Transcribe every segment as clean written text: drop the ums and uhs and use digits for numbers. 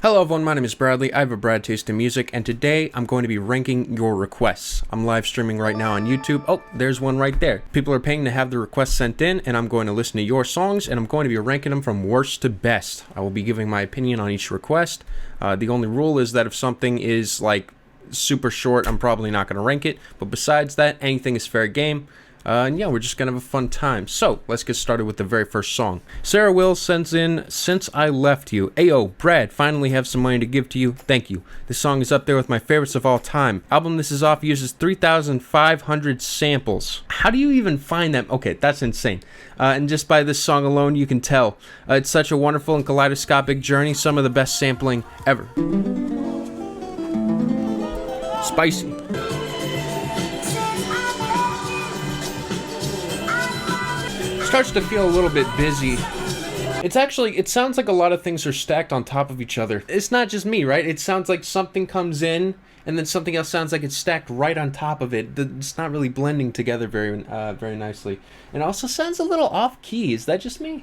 Hello everyone, my name is Bradley. I have a Brad taste in music, and today I'm going to be ranking your requests. I'm live streaming right now on YouTube. Oh, there's one right there. People are paying to have the requests sent in, and I'm going to listen to your songs, and I'm going to be ranking them from worst to best. I will be giving my opinion on each request. The only rule is that if something is like super short, I'm probably not going to rank it, but besides that, anything is fair game. And yeah, we're just gonna have a fun time. So, let's get started with the very first song. Sarah Will sends in, "Since I Left You." Ayo, Brad, finally have some money to give to you. Thank you. This song is up there with my favorites of all time. Album this is off uses 3,500 samples. How do you even find them? Okay, that's insane. And just by this song alone, you can tell. It's such a wonderful and kaleidoscopic journey. Some of the best sampling ever. Spicy. Starts to feel a little bit busy. It sounds like a lot of things are stacked on top of each other. It's not just me, right? It sounds like something comes in and then something else sounds like it's stacked right on top of it. It's not really blending together very nicely. And it also sounds a little off key. Is that just me?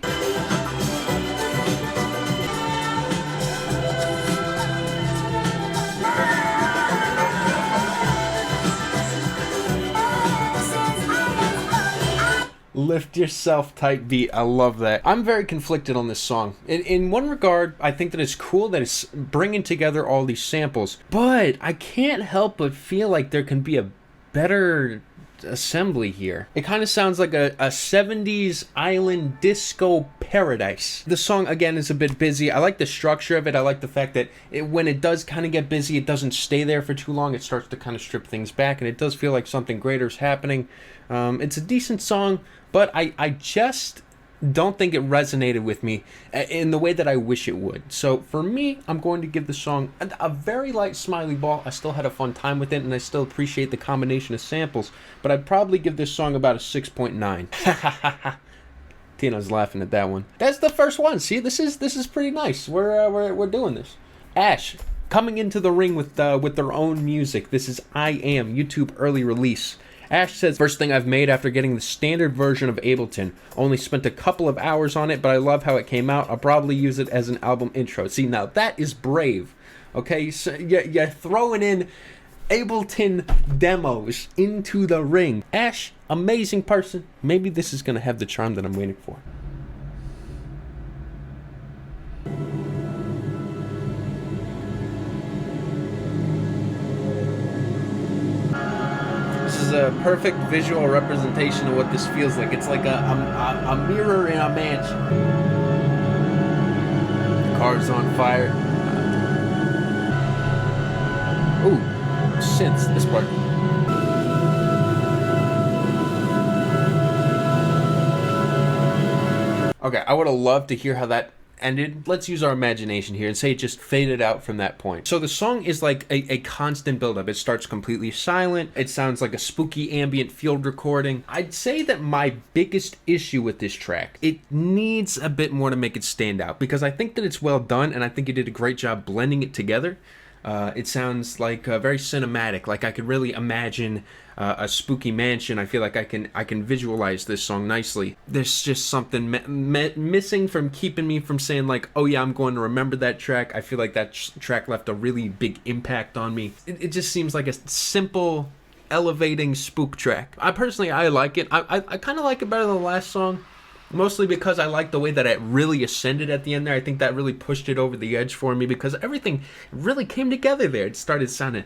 Lift yourself type beat. I love that. I'm very conflicted on this song. In one regard, I think that it's cool that it's bringing together all these samples, but I can't help but feel like there can be a better assembly here. It kind of sounds like a 70s island disco paradise. The song again is a bit busy. I like the structure of it. I like the fact that when it does kind of get busy, it doesn't stay there for too long. It starts to kind of strip things back, and it does feel like something greater is happening. It's a decent song, but I just don't think it resonated with me in the way that I wish it would. So for me, I'm going to give the song a very light smiley ball. I still had a fun time with it, and I still appreciate the combination of samples, but I'd probably give this song about a 6.9. Tina's laughing at that one. That's the first one. See, this is pretty nice. We're doing this. Ash coming into the ring with their own music. This is I Am YouTube early release. Ash says, "First thing I've made after getting the standard version of Ableton. Only spent a couple of hours on it, but I love how it came out. I'll probably use it as an album intro." See, now that is brave. Okay, so you're throwing in Ableton demos into the ring. Ash, amazing person. Maybe this is going to have the charm that I'm waiting for. This is a perfect visual representation of what this feels like. It's like a mirror in a mansion. The car's on fire. Ooh, synths, this part. Okay, I would have loved to hear how that ended. Let's use our imagination here and say it just faded out from that point. So the song is like a constant buildup. It starts completely silent. It sounds like a spooky ambient field recording. I'd say that my biggest issue with this track, it needs a bit more to make it stand out, because I think that it's well done and I think you did a great job blending it together. It sounds like very cinematic. Like I could really imagine a spooky mansion. I feel like I can visualize this song nicely. There's just something missing from keeping me from saying like, oh yeah, I'm going to remember that track. I feel like that track left a really big impact on me. It just seems like a simple, elevating spook track. I like it. I kind of like it better than the last song. Mostly because I like the way that it really ascended at the end there. I think that really pushed it over the edge for me, because everything really came together there. It started sounding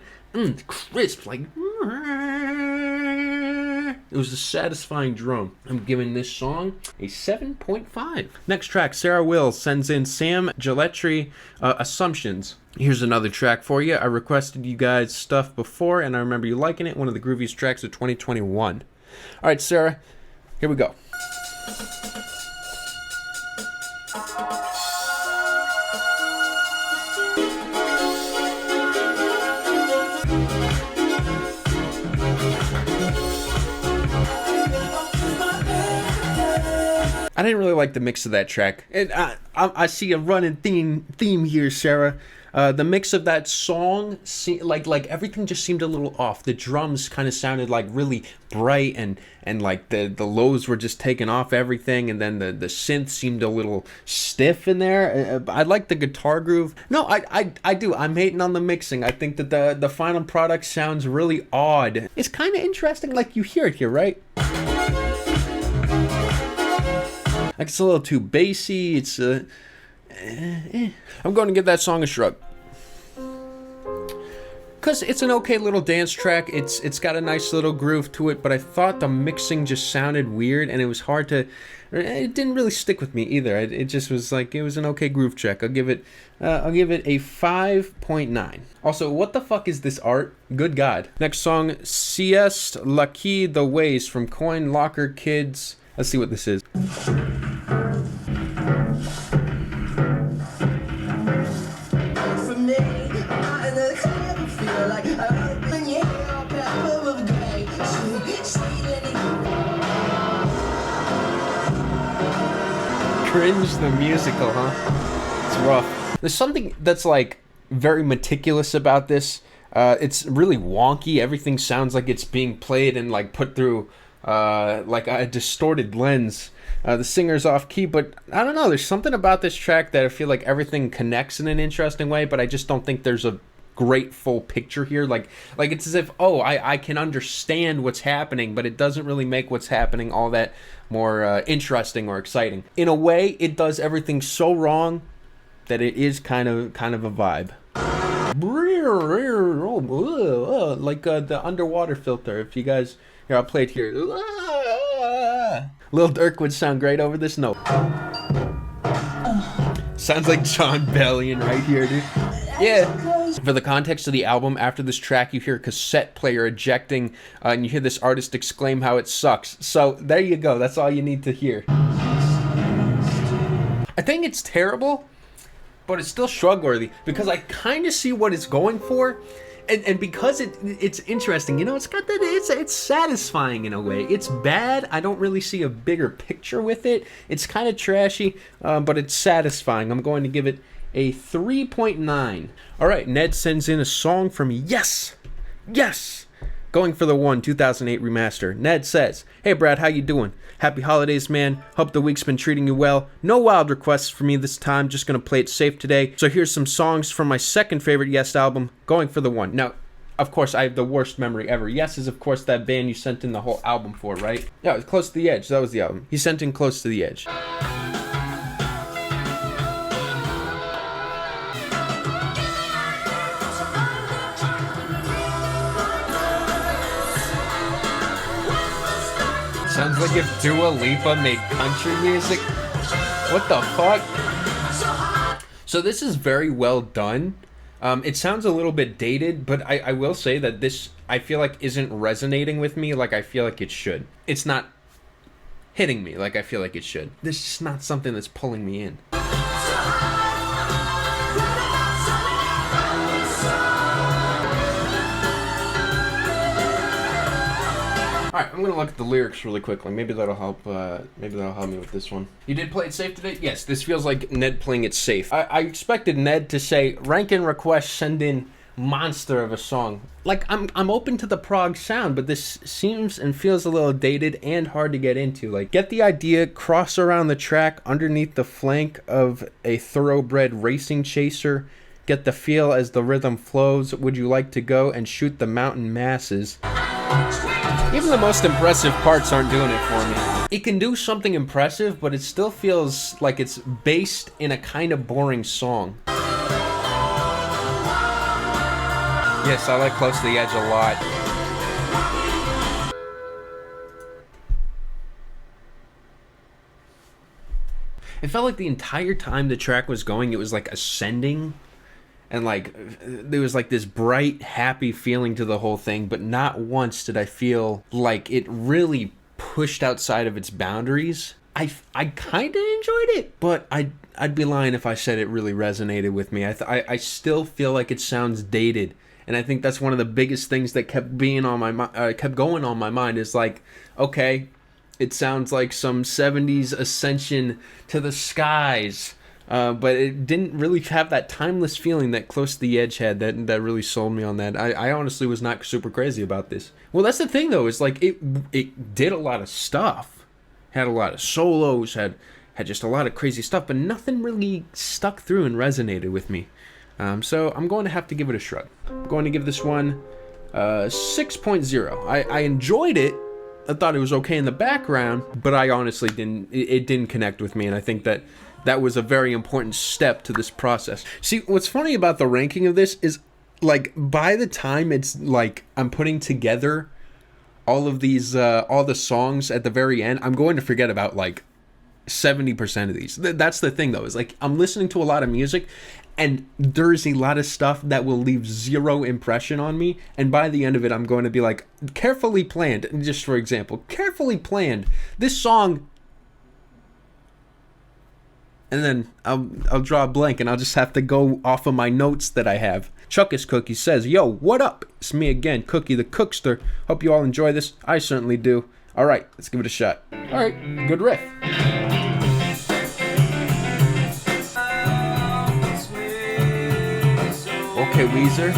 crisp, like it was a satisfying drum. I'm giving this song a 7.5. Next track, Sarah Will sends in Sam Geletry, Assumptions. Here's another track for you. I requested you guys stuff before, and I remember you liking it. One of the grooviest tracks of 2021. All right, Sarah, here we go. I didn't really like the mix of that track. And I see a running theme here, Sarah. The mix of that song, like everything just seemed a little off. The drums kind of sounded like really bright, and like the lows were just taking off everything, and then the synth seemed a little stiff in there. I like the guitar groove. No, I do. I'm hating on the mixing. I think that the final product sounds really odd. It's kind of interesting, like you hear it here, right? Like it's a little too bassy. It's I'm going to give that song a shrug. Cause it's an okay little dance track. It's got a nice little groove to it, but I thought the mixing just sounded weird, and it was hard to. It didn't really stick with me either. It just was like it was an okay groove track. I'll give it a 5.9. Also, what the fuck is this art? Good God. Next song, Sieste Lucky the Ways from Coin Locker Kids. Let's see what this is. Cringe the musical, huh? It's rough. There's something that's like very meticulous about this. It's really wonky. Everything sounds like it's being played and like put through like a distorted lens. The singer's off key, but I don't know. There's something about this track that I feel like everything connects in an interesting way, but I just don't think there's a great full picture here. Like it's as if, I can understand what's happening, but it doesn't really make what's happening all that more interesting or exciting. In a way, it does everything so wrong that it is kind of a vibe. Like the underwater filter. If you guys, here, I'll play it here. Lil Durk would sound great over this note. Sounds like John Bellion right here, dude. Yeah. For the context of the album, after this track, you hear a cassette player ejecting, and you hear this artist exclaim how it sucks. So there you go. That's all you need to hear. I think it's terrible, but it's still shrug-worthy because I kind of see what it's going for. And because it's interesting, you know, it's got that, it's satisfying in a way. It's bad. I don't really see a bigger picture with it. It's kind of trashy, but it's satisfying. I'm going to give it a 3.9. All right, Ned sends in a song from Yes, going for the 2008 remaster. Ned says, "Hey Brad, how you doing? Happy holidays, man. Hope the week's been treating you well. No wild requests for me this time. Just gonna play it safe today. So here's some songs from my second favorite Yes album, Going for the One." Now, of course, I have the worst memory ever. Yes is, of course, that band you sent in the whole album for, right? Yeah, it was Close to the Edge. That was the album. He sent in Close to the Edge. Sounds like if Dua Lipa made country music. What the fuck? So this is very well done. It sounds a little bit dated, but I will say that this, I feel like, isn't resonating with me like I feel like it should. It's not hitting me like I feel like it should. This is just not something that's pulling me in. Alright, I'm gonna look at the lyrics really quickly. Maybe that'll help. Maybe that'll help me with this one. You did play it safe today? Yes, this feels like Ned playing it safe. I expected Ned to say, "Rankin request, send in monster of a song." Like I'm open to the prog sound, but this seems and feels a little dated and hard to get into. Like, get the idea, cross around the track underneath the flank of a thoroughbred racing chaser. Get the feel as the rhythm flows. Would you like to go and shoot the mountain masses? Even the most impressive parts aren't doing it for me. It can do something impressive, but it still feels like it's based in a kind of boring song. Yes, I like Close to the Edge a lot. It felt like the entire time the track was going, it was like ascending. And like, there was like this bright, happy feeling to the whole thing, but not once did I feel like it really pushed outside of its boundaries. I kind of enjoyed it, but I'd be lying if I said it really resonated with me. I still feel like it sounds dated, and I think that's one of the biggest things that kept being on my kept going on my mind. Is like, okay, It sounds like some 70s ascension to the skies. But it didn't really have that timeless feeling that Close to the Edge had that really sold me on that. I honestly was not super crazy about this. Well, that's the thing, though, is like it did a lot of stuff. Had a lot of solos, had just a lot of crazy stuff, but nothing really stuck through and resonated with me. So I'm going to have to give it a shrug. I'm going to give this one 6.0. I enjoyed it. I thought it was okay in the background, but I honestly it didn't connect with me, and I think that was a very important step to this process. See, what's funny about the ranking of this is, like, by the time it's like I'm putting together all of these all the songs at the very end, I'm going to forget about like 70% of these. That's the thing, though, is like I'm listening to a lot of music and there's a lot of stuff that will leave zero impression on me, and by the end of it I'm going to be like, carefully planned. Just for example, carefully planned, this song, and then I'll draw a blank and I'll just have to go off of my notes that I have. Chuckus Cookie says, "Yo, what up? It's me again, Cookie the Cookster. Hope you all enjoy this. I certainly do. All right, let's give it a shot." All right, good riff. Okay, Weezer.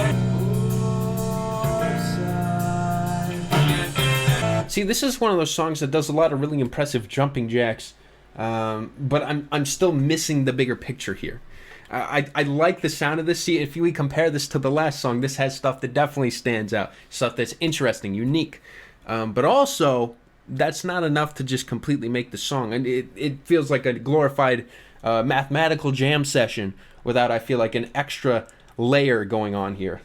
See, this is one of those songs that does a lot of really impressive jumping jacks, but I'm still missing the bigger picture here. I like the sound of this. See, if we compare this to the last song, this has stuff that definitely stands out, stuff that's interesting, unique, but also that's not enough to just completely make the song. And it feels like a glorified mathematical jam session without, I feel like, an extra layer going on here.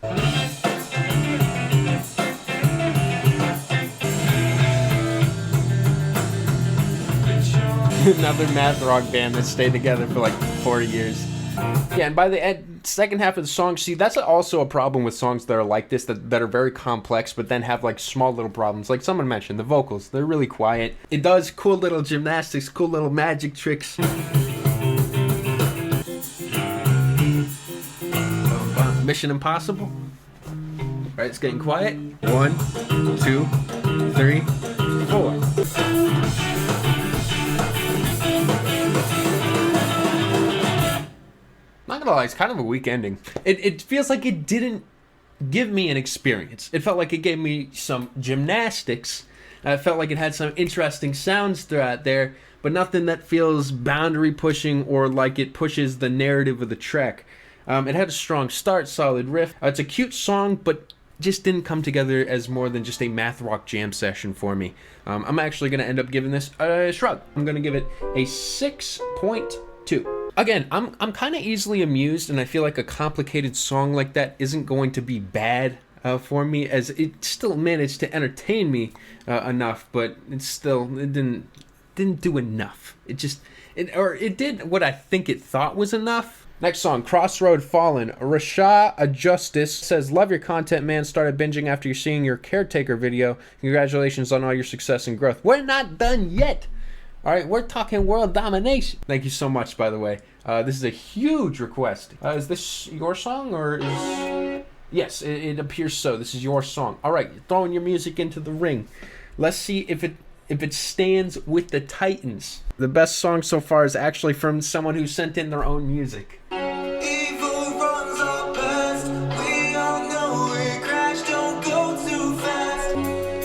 Another math rock band that stayed together for like 40 years. Yeah, and by the second half of the song, see, that's also a problem with songs that are like this, that are very complex, but then have like small little problems. Like someone mentioned, the vocals, they're really quiet. It does cool little gymnastics, cool little magic tricks. Mission Impossible. All right, it's getting quiet. 1, 2, 3, 4. Not gonna lie, it's kind of a weak ending. It feels like it didn't give me an experience. It felt like it gave me some gymnastics. It felt like it had some interesting sounds throughout there, but nothing that feels boundary pushing or like it pushes the narrative of the track. It had a strong start, solid riff. It's a cute song, but just didn't come together as more than just a math rock jam session for me. I'm actually going to end up giving this a shrug. I'm going to give it a 6.2. Again, I'm kind of easily amused, and I feel like a complicated song like that isn't going to be bad for me, as it still managed to entertain me enough, but it didn't do enough. It did what I think it thought was enough. Next song, Crossroad Fallen. Rasha Justice says, "Love your content, man. Started binging after seeing your Caretaker video. Congratulations on all your success and growth." We're not done yet. All right, we're talking world domination. Thank you so much, by the way. This is a huge request. Is this your song, or is... Yes, it appears so. This is your song. All right, you're throwing your music into the ring. Let's see if it stands with the Titans. The best song so far is actually from someone who sent in their own music. Evil runs our past. We all know it. Crash, don't go too fast.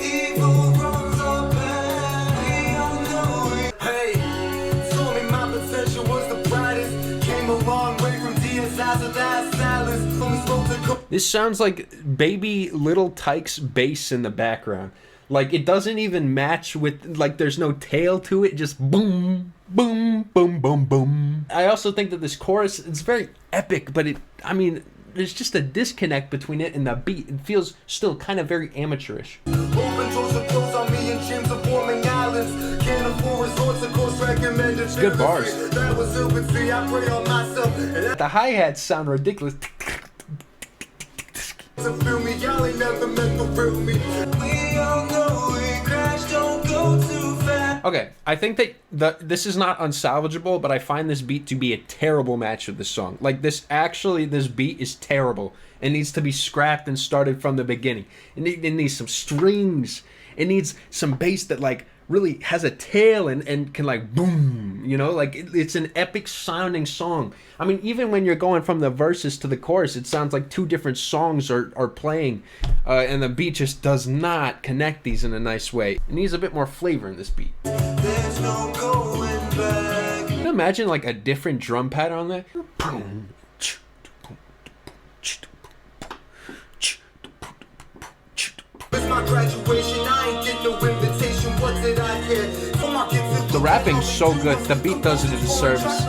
Evil runs our past. We all know it. Hey, told me my potential was the brightest. Came a long way from DSI's without silence. Only spoke to... This sounds like baby Little Tyke's bass in the background. Like, it doesn't even match with, like, there's no tail to it, just boom, boom, boom, boom, boom. I also think that this chorus, it's very epic, but there's just a disconnect between it and the beat. It feels still kind of very amateurish. It's good bars. The hi-hats sound ridiculous. Okay, I think that this is not unsalvageable, but I find this beat to be a terrible match with this song. Like, this beat is terrible. It needs to be scrapped and started from the beginning. It needs some strings. It needs some bass that, like, really has a tail and can like boom, you know, like it's an epic sounding song. I mean, even when you're going from the verses to the chorus, it sounds like two different songs are playing, and the beat just does not connect these in a nice way. It needs a bit more flavor in this beat. There's no going back. Can you imagine like a different drum pattern on there? It's my graduation, I ain't get no invitation. What did I get? For my kids, The rapping's so good, the beat does it a disservice.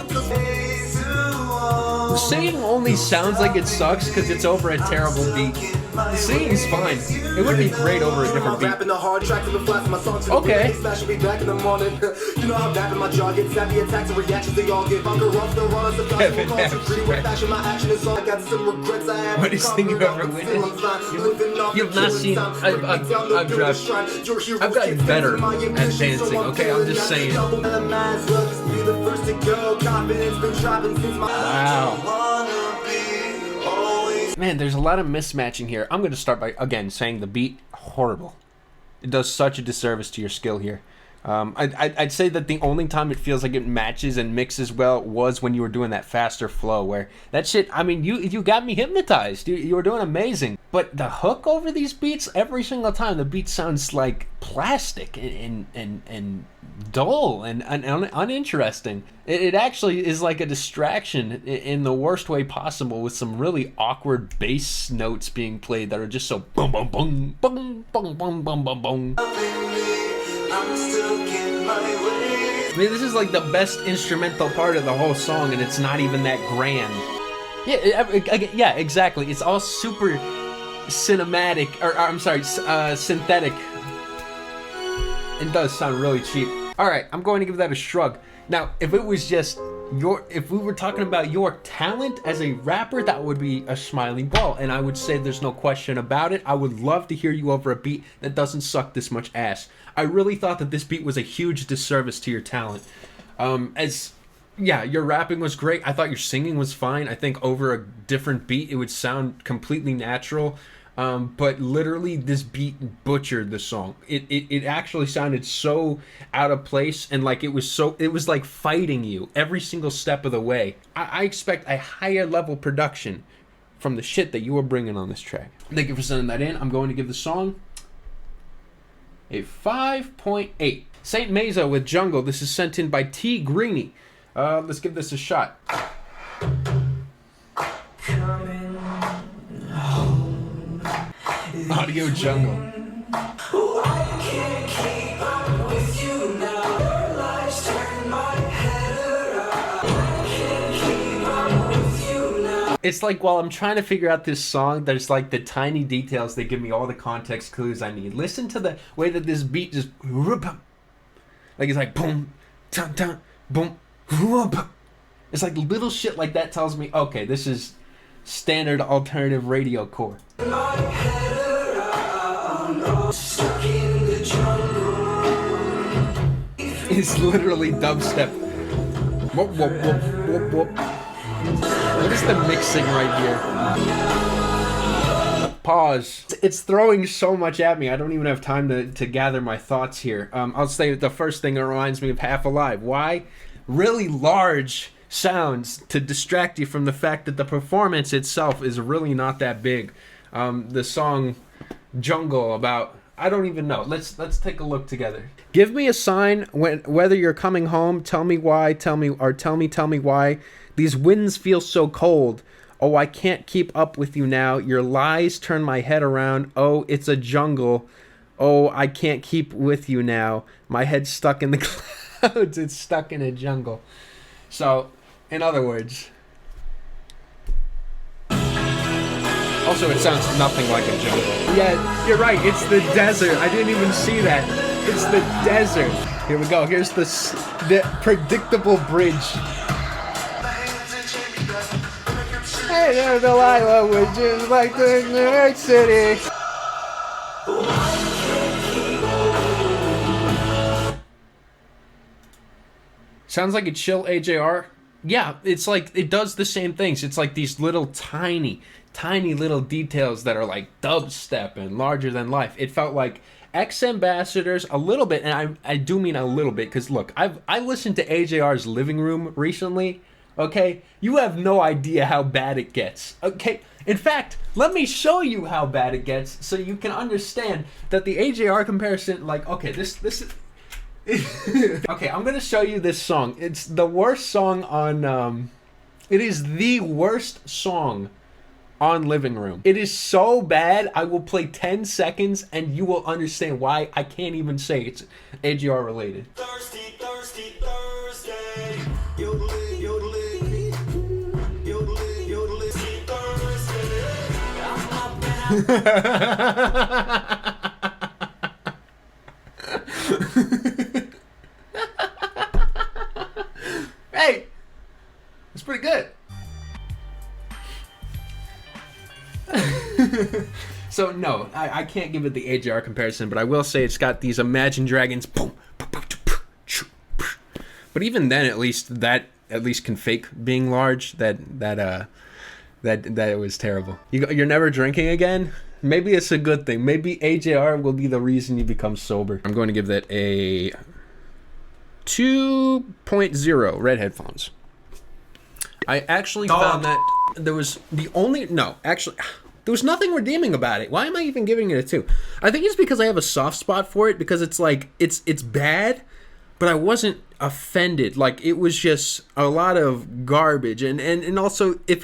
The singing only sounds like it sucks because it's over a terrible beat. The singing is fine. It would be great over a different beat. Okay. What is thing you've ever witnessed? You've not seen. I've gotten better at dancing. Okay, I'm just saying. Wow. Man, there's a lot of mismatching here. I'm going to start by, again, saying the beat, horrible. It does such a disservice to your skill here. I'd say that the only time it feels like it matches and mixes well was when you were doing that faster flow, where that shit, I mean, you got me hypnotized. You were doing amazing. But the hook over these beats, every single time, the beat sounds like plastic and dull and uninteresting. It actually is like a distraction in the worst way possible, with some really awkward bass notes being played that are just so boom, boom, boom, boom, boom, boom, boom, boom, boom. I mean, this is like the best instrumental part of the whole song, and it's not even that grand. Yeah, exactly. It's all super cinematic, or I'm sorry, synthetic. It does sound really cheap. All right, I'm going to give that a shrug. Now, if it was just if we were talking about your talent as a rapper, that would be a smiling ball, and I would say there's no question about it. I would love to hear you over a beat that doesn't suck this much ass. I really thought that this beat was a huge disservice to your talent. Yeah, your rapping was great. I thought your singing was fine. I think over a different beat, it would sound completely natural. But literally, this beat butchered the song. It actually sounded so out of place, and like it was like fighting you every single step of the way. I expect a higher level production from the shit that you were bringing on this track. Thank you for sending that in. I'm going to give the song a 5.8. Saint Meza with Jungle. This is sent in by T. Greeny. Let's give this a shot. Audio Jungle. It's like while I'm trying to figure out this song, there's like the tiny details that give me all the context clues I need. Listen to the way that this beat just like it's like boom, dun, dun, boom, whoop. It's like little shit like that tells me, okay, this is standard alternative radio core. It's literally dubstep. Whoop, whoop, whoop, whoop, whoop. What is the mixing right here? Pause. It's throwing so much at me. I don't even have time to gather my thoughts here. I'll say the first thing that reminds me of Half Alive. Why? Really large sounds to distract you from the fact that the performance itself is really not that big. The song Jungle about, I don't even know. Let's take a look together. Give me a sign whether you're coming home. Tell me why. Tell me why. These winds feel so cold. Oh, I can't keep up with you now. Your lies turn my head around. Oh, it's a jungle. Oh, I can't keep with you now. My head's stuck in the clouds. It's stuck in a jungle. So, in other words, also it sounds nothing like a jungle. Yeah, you're right. It's the desert. I didn't even see that. It's the desert. Here we go. Here's the predictable bridge. Hey there, Delilah, which is like the New York City. Sounds like a chill AJR. Yeah, it's like it does the same things. It's like these little tiny little details that are like dubstep and larger than life. It felt like X Ambassadors a little bit, and I do mean a little bit, because look, I listened to AJR's Living Room recently. Okay, you have no idea how bad it gets. Okay, in fact, let me show you how bad it gets so you can understand that the AJR comparison, like, okay, this is. Okay, I'm gonna show you this song. It's the worst song on. It is the worst song on Living Room. It is so bad. I will play 10 seconds and you will understand why I can't even say it's AGR related. Thirsty, thirsty, Thursday. Yodeling, yodeling, yodeling, yodeling, Thursday. I'm up and Hey, it's pretty good. So no, I can't give it the AJR comparison, but I will say it's got these Imagine Dragons. Boom, but even then, at least can fake being large. That it was terrible. You're never drinking again. Maybe it's a good thing. Maybe AJR will be the reason you become sober. I'm going to give that a 2.0 red headphones. I actually found that there was there was nothing redeeming about it. Why am I even giving it a 2? I think it's because I have a soft spot for it, because it's like it's bad, but I wasn't offended. Like, it was just a lot of garbage, and also if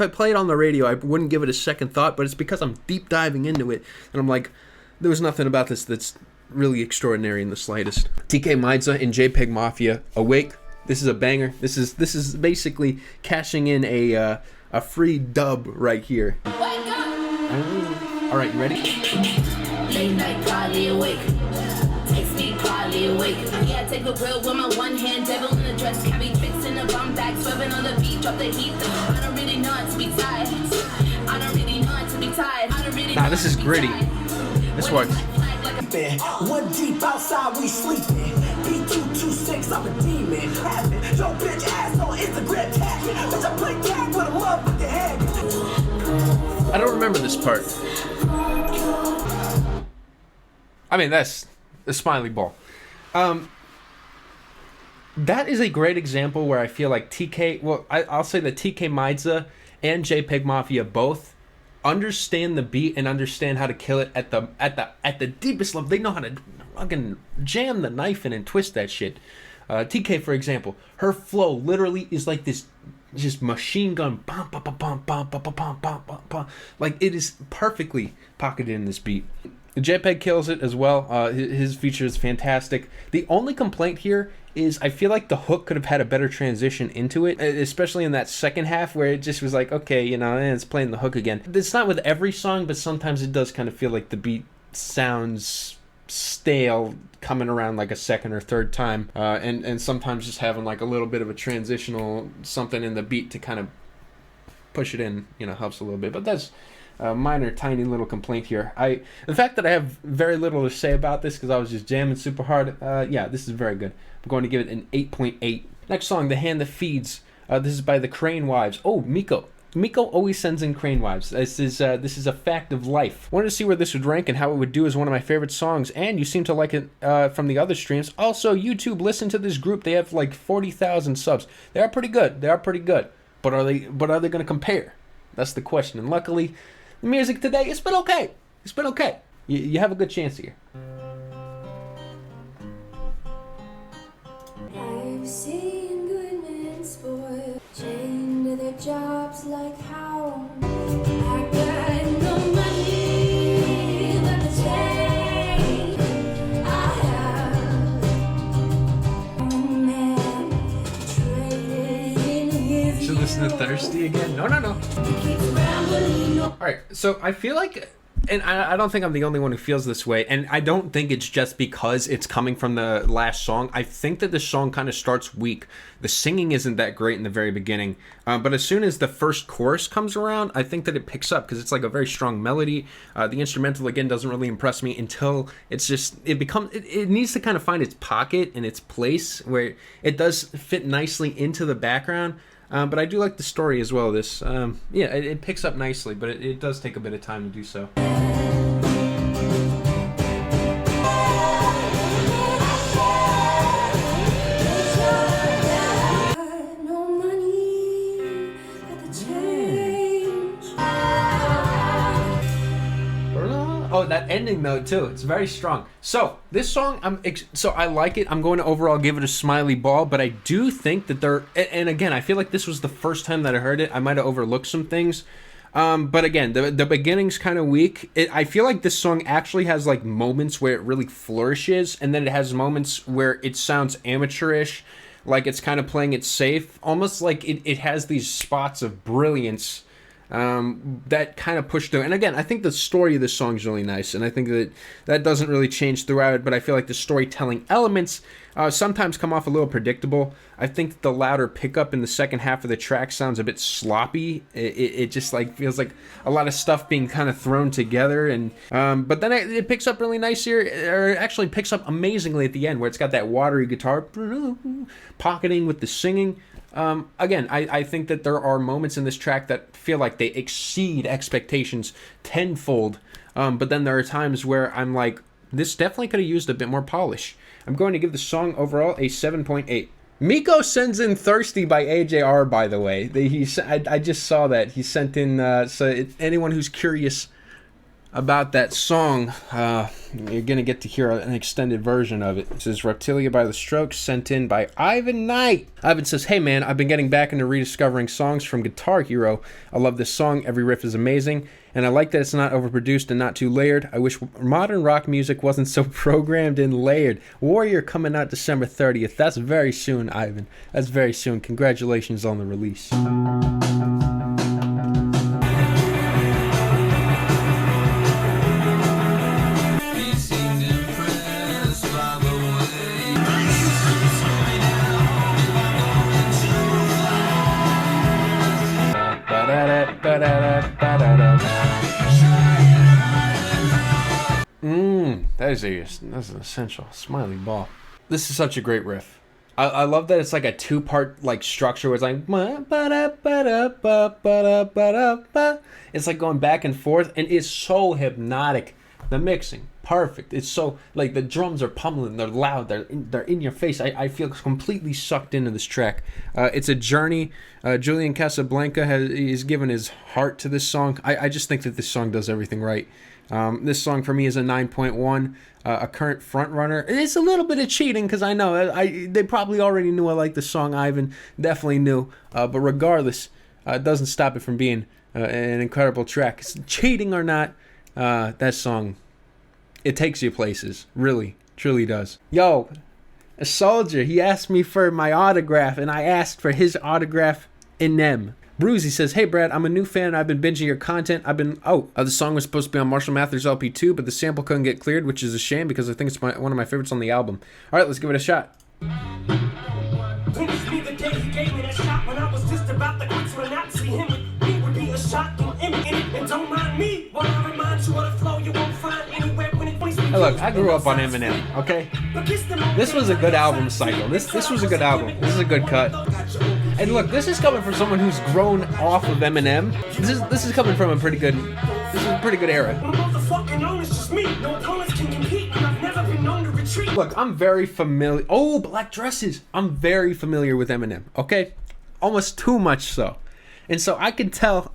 I play it on the radio, I wouldn't give it a second thought. But it's because I'm deep diving into it, and I'm like, there was nothing about this that's really extraordinary in the slightest. TK Meza and JPEG Mafia, Awake. This is a banger. This is basically cashing in a free dub right here. Wake up! All right, you ready? Late night, probably awake. Text me, probably awake. Yeah, take a real with my one hand. Devil in the dress, carry tricks in the bum bag. Swerving on the beat, drop the heat. I don't really know how to be tired. I don't really know how to be tired. I don't really Nah, this is gritty. This works. One deep outside, we sleeping. B226, I'm a demon. Having your bitch ass on Instagram tagging. Bitch, I play tag with a motherfucking head. I don't remember this part. I mean, that's the smiley ball. That is a great example where I feel like TK. Well, I'll say that TK Meza and JPEG Mafia both understand the beat and understand how to kill it at the deepest level. They know how to fucking jam the knife in and twist that shit. TK, for example, her flow literally is like this just machine gun, bum, bum, bum, bum, bum, bum, bum, bum, bum, bum. Like, it is perfectly pocketed in this beat. JPEG kills it as well. His feature is fantastic. The only complaint here is I feel like the hook could have had a better transition into it, especially in that second half where it just was like, okay, it's playing the hook again. It's not with every song, but sometimes it does kind of feel like the beat sounds stale coming around like a second or third time, and sometimes just having like a little bit of a transitional something in the beat to kind of push it in, helps a little bit. But that's a minor, tiny little complaint here. The fact that I have very little to say about this because I was just jamming super hard, this is very good. I'm going to give it an 8.8. Next song, The Hand That Feeds. This is by the Crane Wives. Oh, Miko. Miko always sends in Crane Wives. This is a fact of life. Wanted to see where this would rank and how it would do as one of my favorite songs, and you seem to like it from the other streams. Also, YouTube, listen to this group. They have like 40,000 subs. They are pretty good. But are they going to compare? That's the question. And luckily, the music today, it's been okay. You have a good chance here. I've seen good men spoiled, chained to their jobs like hounds. I got no money, but the chain I have. One man traded in his Should listen to Thirsty again? No. He keeps rambling on. Alright, so I feel like and I don't think I'm the only one who feels this way, and I don't think it's just because it's coming from the last song. I think that the song kind of starts weak. The singing isn't that great in the very beginning, but as soon as the first chorus comes around, I think that it picks up because it's like a very strong melody. The instrumental, again, doesn't really impress me until it's just, it needs to kind of find its pocket and its place where it does fit nicely into the background. But I do like the story as well. This, it picks up nicely, but it does take a bit of time to do so. No money at the change. Oh, that ending though too. It's very strong. So this song, I like it. I'm going to overall give it a smiley ball, but I do think that and again, I feel like this was the first time that I heard it. I might have overlooked some things. But again, the beginning's kind of weak. I feel like this song actually has like moments where it really flourishes, and then it has moments where it sounds amateurish, like it's kind of playing it safe, almost like it has these spots of brilliance that kind of push through. And again, I think the story of this song is really nice, and I think that doesn't really change throughout it, but I feel like the storytelling elements sometimes come off a little predictable. I think the louder pickup in the second half of the track sounds a bit sloppy. It just like feels like a lot of stuff being kind of thrown together, and but then it picks up really nice here, or actually picks up amazingly at the end, where it's got that watery guitar pocketing with the singing. Again, I think that there are moments in this track that feel like they exceed expectations tenfold, but then there are times where I'm like, this definitely could have used a bit more polish. I'm going to give the song overall a 7.8. Miko sends in Thirsty by AJR, by the way. I just saw that. He sent in, so anyone who's curious about that song, you're going to get to hear an extended version of it. This is Reptilia by The Strokes, sent in by Ivan Knight. Ivan says, hey man, I've been getting back into rediscovering songs from Guitar Hero. I love this song, every riff is amazing, and I like that it's not overproduced and not too layered. I wish modern rock music wasn't so programmed and layered. Warrior coming out December 30th. That's very soon, Ivan. That's very soon. Congratulations on the release. That's an essential smiley ball. This is such a great riff. I love that it's like a two-part like structure where it's like it's like going back and forth, and it's so hypnotic. The mixing, perfect. It's so like the drums are pummeling, they're loud, they're in your face. I feel completely sucked into this track. It's a journey. Julian Casablanca he's given his heart to this song. I just think that this song does everything right. This song for me is a 9.1, a current front runner. It's a little bit of cheating because I know they probably already knew I like the song. Ivan definitely knew, but regardless, it doesn't stop it from being an incredible track. Cheating or not, that song, it takes you places. Really, truly does. Yo, a soldier, he asked me for my autograph, and I asked for his autograph in them. Bruzy says, hey Brad, I'm a new fan. I've been binging your content. The song was supposed to be on Marshall Mathers LP 2, but the sample couldn't get cleared, which is a shame because I think it's one of my favorites on the album. All right, let's give it a shot. Please be the day he gave me that shot when I was just about to quit, so not see him with me would be a shot in it. And don't mind me when I remind you of the flow you won't find anywhere when it points me. Hey, look, I grew up on Eminem, okay? This was a good album cycle. This was a good album. This is a good cut. And look, this is coming from someone who's grown off of Eminem. This is coming from a pretty good era. Look, I'm very familiar. Oh, Black Dresses. I'm very familiar with Eminem, okay? Almost too much so. And so I can tell,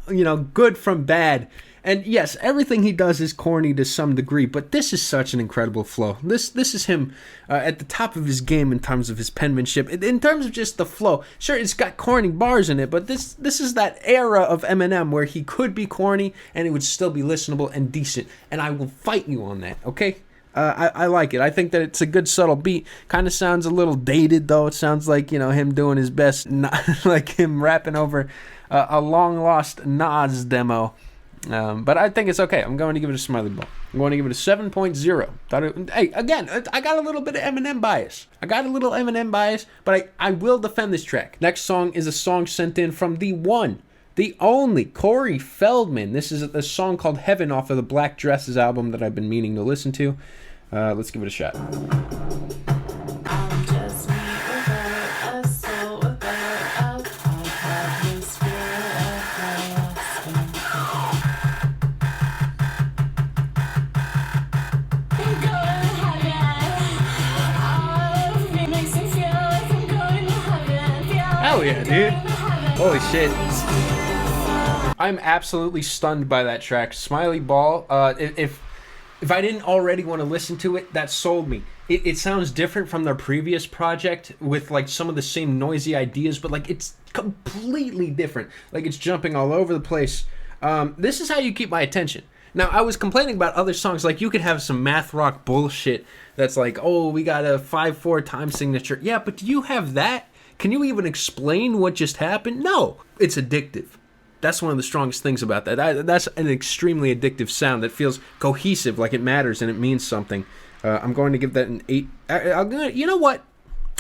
good from bad. And yes, everything he does is corny to some degree, but this is such an incredible flow. This is him at the top of his game in terms of his penmanship. In terms of just the flow, sure, it's got corny bars in it, but this is that era of Eminem where he could be corny and it would still be listenable and decent. And I will fight you on that, okay? I like it. I think that it's a good subtle beat. Kind of sounds a little dated though. It sounds like, him doing his best, not like him rapping over a long lost Nas demo. But I think it's okay. I'm going to give it a smiley ball. I'm going to give it a 7.0. Hey, again, I got a little bit of Eminem bias. But I will defend this track. Next song is a song sent in from the one, the only Corey Feldman. This is a song called Heaven off of the Black Dresses album that I've been meaning to listen to. Let's give it a shot. Hell yeah, dude. Holy shit. I'm absolutely stunned by that track. Smiley Ball. If I didn't already want to listen to it, that sold me. It sounds different from their previous project with like some of the same noisy ideas, but like it's completely different. Like it's jumping all over the place. This is how you keep my attention. Now, I was complaining about other songs, like you could have some math rock bullshit that's like, oh, we got a 5/4 time signature. Yeah, but do you have that? Can you even explain what just happened? No, it's addictive. That's one of the strongest things about that. That's an extremely addictive sound that feels cohesive, like it matters and it means something. I'm going to give that an 8. You know what?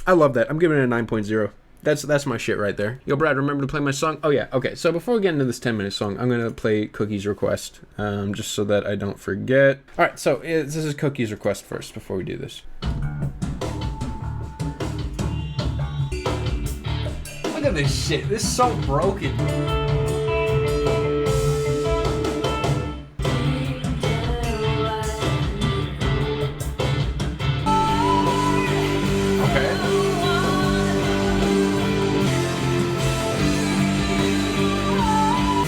I love that. I'm giving it a 9.0. That's my shit right there. Yo, Brad, remember to play my song? Oh, yeah. Okay, so before we get into this 10-minute song, I'm going to play Cookie's request, just so that I don't forget. All right, so this is Cookie's request first before we do this. Look at this shit. This is so broken.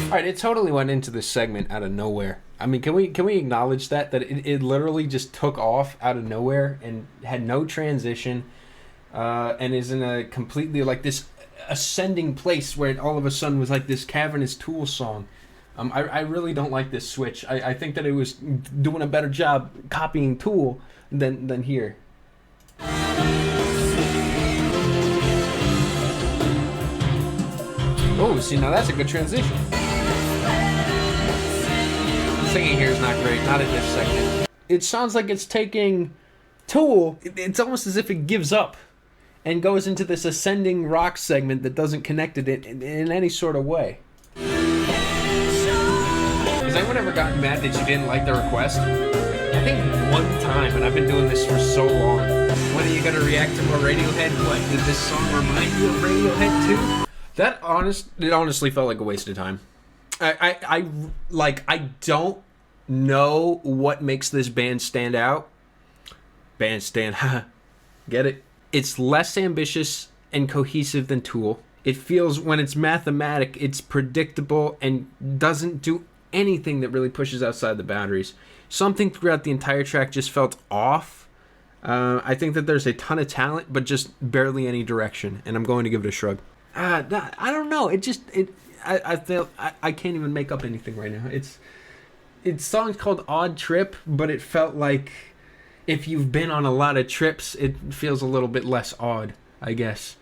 All right, it totally went into this segment out of nowhere. I mean, can we acknowledge that it literally just took off out of nowhere and had no transition, and is in a completely like this ascending place where it all of a sudden was like this cavernous Tool song. I really don't like this switch. I think that it was doing a better job copying Tool than here. Oh, see, now that's a good transition. Singing here is not great, not in this segment. It sounds like it's taking Tool, it's almost as if it gives up and goes into this ascending rock segment that doesn't connect it in any sort of way. Has anyone ever gotten mad that you didn't like the request? I think one time, and I've been doing this for so long. When are you gonna react to more Radiohead? What, did this song remind you of Radiohead too? It honestly felt like a waste of time. I don't know what makes this band stand out. Get it? It's less ambitious and cohesive than Tool. It feels, when it's mathematic, it's predictable and doesn't do anything that really pushes outside the boundaries. Something throughout the entire track just felt off. I think that there's a ton of talent, but just barely any direction, and I'm going to give it a shrug. I don't know. I feel I can't even make up anything right now. It's song's called Odd Trip, but it felt like if you've been on a lot of trips, it feels a little bit less odd, I guess.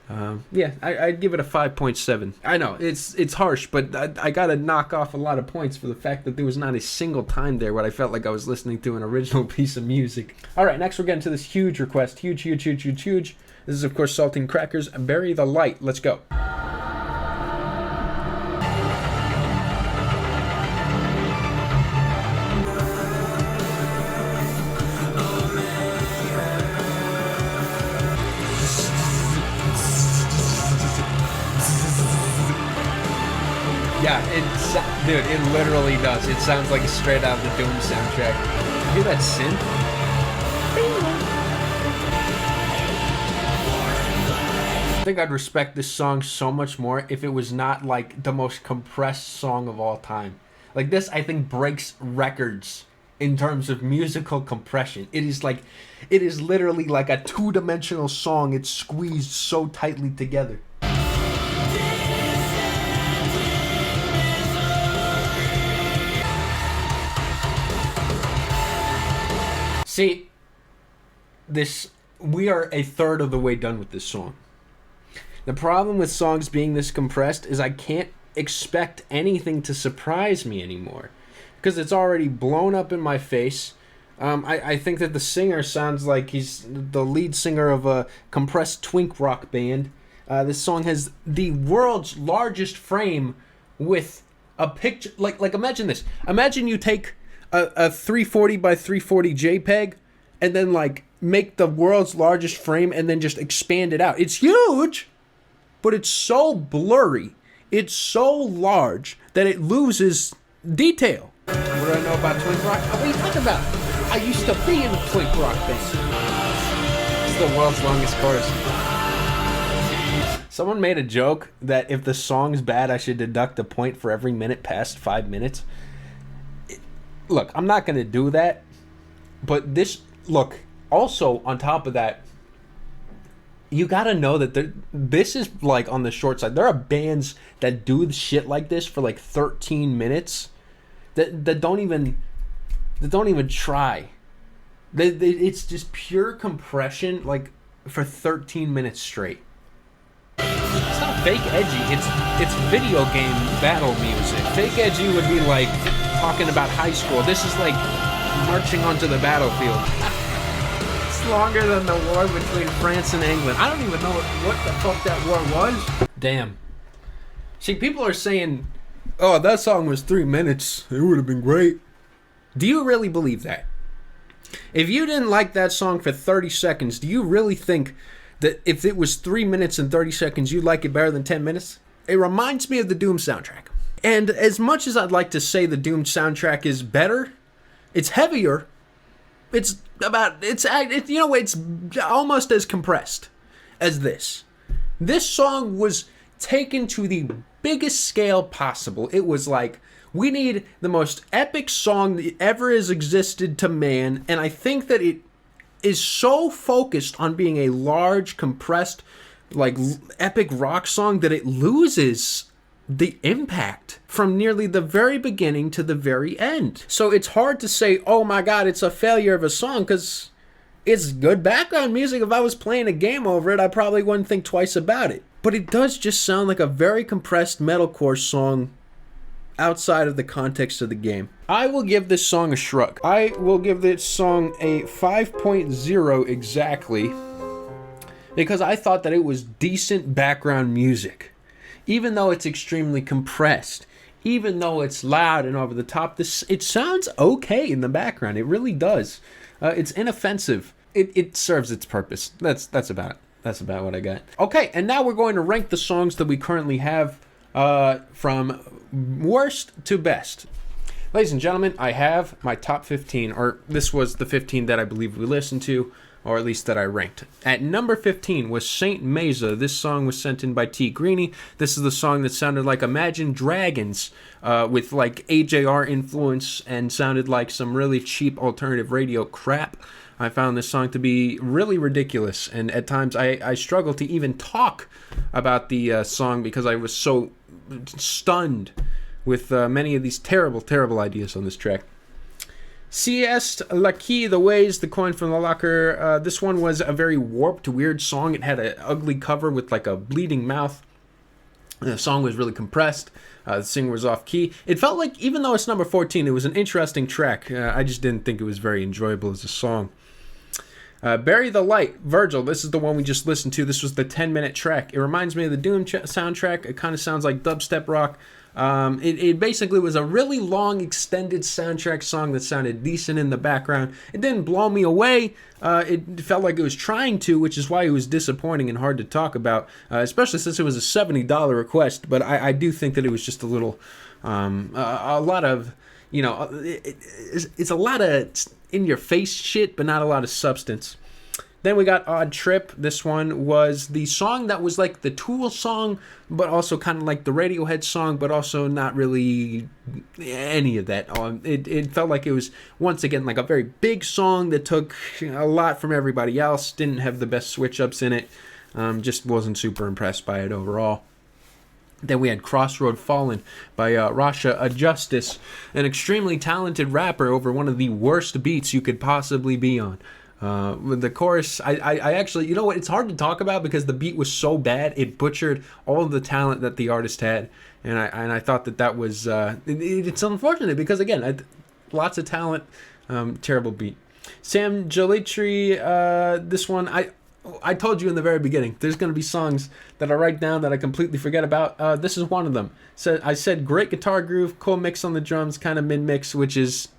I'd give it a 5.7. I know it's harsh, but I gotta knock off a lot of points for the fact that there was not a single time there where I felt like I was listening to an original piece of music. All right, next we're getting to this huge request. Huge. This is, of course, Saltine Crackers, Bury the Light. Let's go. Yeah, dude, it literally does. It sounds like it's straight out of the Doom soundtrack. You hear that synth? I think I'd respect this song so much more if it was not like the most compressed song of all time. Like this, I think, breaks records in terms of musical compression. It is literally like a two-dimensional song. It's squeezed so tightly together. See, we are a third of the way done with this song. The problem with songs being this compressed is I can't expect anything to surprise me anymore because it's already blown up in my face. I think that the singer sounds like he's the lead singer of a compressed twink rock band. This song has the world's largest frame with a picture. Like imagine this. Imagine you take a 340 by 340 JPEG and then like make the world's largest frame and then just expand it out. It's huge, but it's so blurry. It's so large that it loses detail. What do I know about twink rock? What are you talking about? I used to be in a twink rock band. It's the world's longest chorus. Someone made a joke that if the song's bad, I should deduct a point for every minute past 5 minutes. Look, I'm not going to do that. But also on top of that, you got to know that this is like on the short side. There are bands that do shit like this for like 13 minutes that don't even try. It's just pure compression like for 13 minutes straight. It's not fake edgy. It's video game battle music. Fake edgy would be like talking about high school. This is like marching onto the battlefield. It's longer than the war between France and England. I don't even know what the fuck that war was. Damn. See, people are saying, oh, that song was 3 minutes. It would have been great. Do you really believe that? If you didn't like that song for 30 seconds, do you really think that if it was 3 minutes and 30 seconds, you'd like it better than 10 minutes? It reminds me of the Doom soundtrack. And as much as I'd like to say the Doom soundtrack is better, it's heavier. It's almost as compressed as this. This song was taken to the biggest scale possible. It was like, we need the most epic song that ever has existed to man, and I think that it is so focused on being a large, compressed, like epic rock song that it loses the impact from nearly the very beginning to the very end. So it's hard to say, oh my god, it's a failure of a song, because it's good background music. If I was playing a game over it, I probably wouldn't think twice about it. But it does just sound like a very compressed metalcore song outside of the context of the game. I will give this song a shrug. I will give this song a 5.0 exactly, because I thought that it was decent background music. Even though it's extremely compressed, even though it's loud and over the top, it sounds okay in the background. It really does. It's inoffensive. It serves its purpose. That's about it. That's about what I got. Okay, and now we're going to rank the songs that we currently have from worst to best. Ladies and gentlemen, I have my top 15, or this was the 15 that I believe we listened to, or at least that I ranked. At number 15 was Saint Meza. This song was sent in by T. Greeny. This is the song that sounded like Imagine Dragons with like AJR influence and sounded like some really cheap alternative radio crap. I found this song to be really ridiculous, and at times I struggled to even talk about the song because I was so stunned with many of these terrible, terrible ideas on this track. Sieste, La Key, The Ways, The Coin from the Locker. This one was a very warped, weird song. It had an ugly cover with like a bleeding mouth. The song was really compressed. The singer was off key. It felt like, even though it's number 14, it was an interesting track. I just didn't think it was very enjoyable as a song. Bury the Light, Virgil. This is the one we just listened to. This was the 10-minute track. It reminds me of the Doom soundtrack. It kind of sounds like dubstep rock. It basically was a really long, extended soundtrack song that sounded decent in the background. It didn't blow me away. It felt like it was trying to, which is why it was disappointing and hard to talk about, especially since it was a $70 request. But I do think that it was just a little, a lot of, you know, it's a lot of in-your-face shit, but not a lot of substance. Then we got Odd Trip. This one was the song that was like the Tool song, but also kind of like the Radiohead song, but also not really any of that. It felt like it was, once again, like a very big song that took a lot from everybody else, didn't have the best switch-ups in it, just wasn't super impressed by it overall. Then we had Crossroad Fallen by Rasha Adjustis, an extremely talented rapper over one of the worst beats you could possibly be on. With the chorus, I actually, you know what? It's hard to talk about because the beat was so bad. It butchered all of the talent that the artist had, and I thought that was it's unfortunate because again, lots of talent, terrible beat. Sam Jalitri, this one I told you in the very beginning. There's going to be songs that I write down that I completely forget about. This is one of them. So I said great guitar groove, cool mix on the drums, kind of mid mix, which is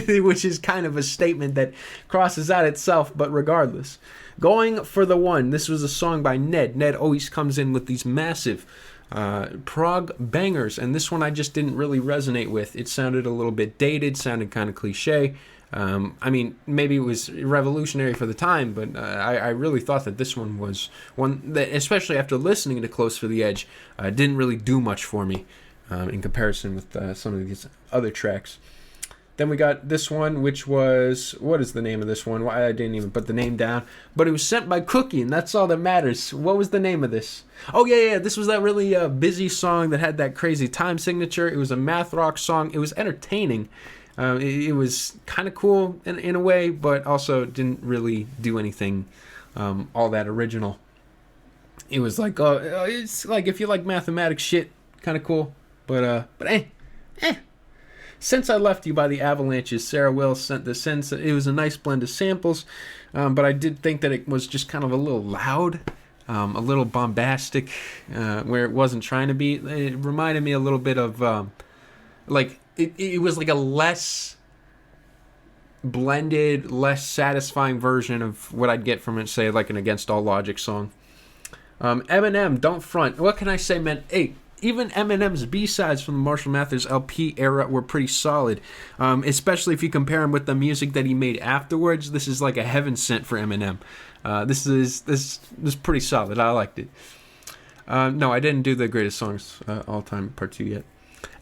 which is kind of a statement that crosses out itself. But regardless, going for the one. This was a song by Ned. Ned always comes in with these massive prog bangers, and this one I just didn't really resonate with. It sounded a little bit dated, sounded kind of cliche. I mean, maybe it was revolutionary for the time, but I really thought that this one was one that, especially after listening to Close for the Edge, didn't really do much for me in comparison with some of these other tracks. Then we got this one, which was, what is the name of this one? Why I didn't even put the name down, but it was sent by Cookie, and that's all that matters. What was the name of this? Oh yeah, this was that really busy song that had that crazy time signature. It was a math rock song. It was entertaining. It was kind of cool in a way, but also didn't really do anything all that original. It was like, it's like if you like mathematics shit, kind of cool, but eh. Since I Left You by the Avalanches, Sarah Wills sent this in. So it was a nice blend of samples, but I did think that it was just kind of a little loud, a little bombastic, where it wasn't trying to be. It reminded me a little bit of, like, it was like a less blended, less satisfying version of what I'd get from it, say, like an Against All Logic song. Eminem, Don't Front. What can I say, man? Hey, even Eminem's B-sides from the Marshall Mathers LP era were pretty solid, especially if you compare him with the music that he made afterwards. This is like a heaven sent for Eminem. This is pretty solid. I liked it. No, I didn't do the greatest songs all time part 2 yet.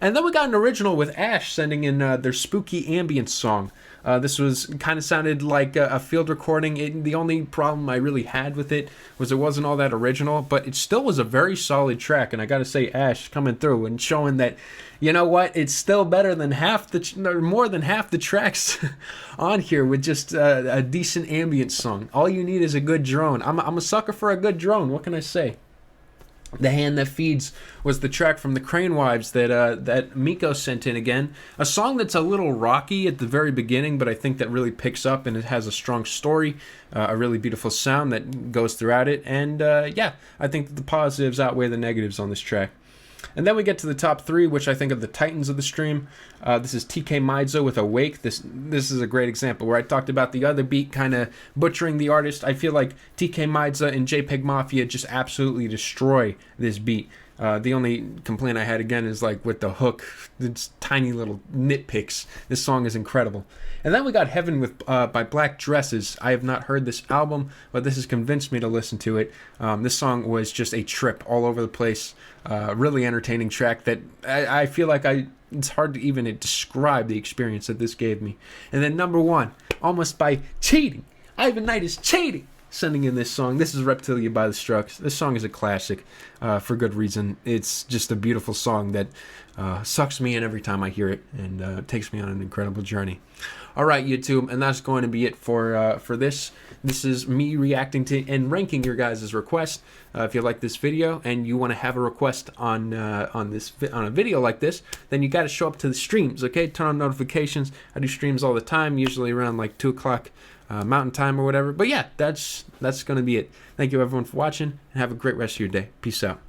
And then we got an original with Ash sending in their spooky ambience song. This was kind of sounded like a field recording. The only problem I really had with it was it wasn't all that original, but it still was a very solid track. And I got to say, Ash coming through and showing that, you know what, it's still better than more than half the tracks on here with just a decent ambience song. All you need is a good drone. I'm a sucker for a good drone. What can I say? The Hand That Feeds was the track from the Crane Wives that Miko sent in again. A song that's a little rocky at the very beginning, but I think that really picks up and it has a strong story, a really beautiful sound that goes throughout it. And yeah, I think that the positives outweigh the negatives on this track. And then we get to the top 3, which I think are the titans of the stream. This is TK Mizo with Awake. This is a great example where I talked about the other beat kind of butchering the artist. I feel like TK Mizo and JPEG Mafia just absolutely destroy this beat. The only complaint I had again is like with the hook, it's tiny little nitpicks. This song is incredible. And then we got Heaven with by Black Dresses. I have not heard this album, but this has convinced me to listen to it. This song was just a trip all over the place. Really entertaining track that I feel like it's hard to even describe the experience that this gave me. And then number 1, Almost by Cheating. Ivan Knight is cheating. Sending in this song. This is Reptilia by the Strokes. This song is a classic for good reason. It's just a beautiful song that sucks me in every time I hear it and takes me on an incredible journey. All right, YouTube, and that's going to be it for this. This is me reacting to and ranking your guys' request. If you like this video and you want to have a request on a video like this, then you got to show up to the streams. Okay, turn on notifications. I do streams all the time, usually around like 2 o'clock. Mountain time or whatever. But yeah, that's going to be it. Thank you everyone for watching and have a great rest of your day. Peace out.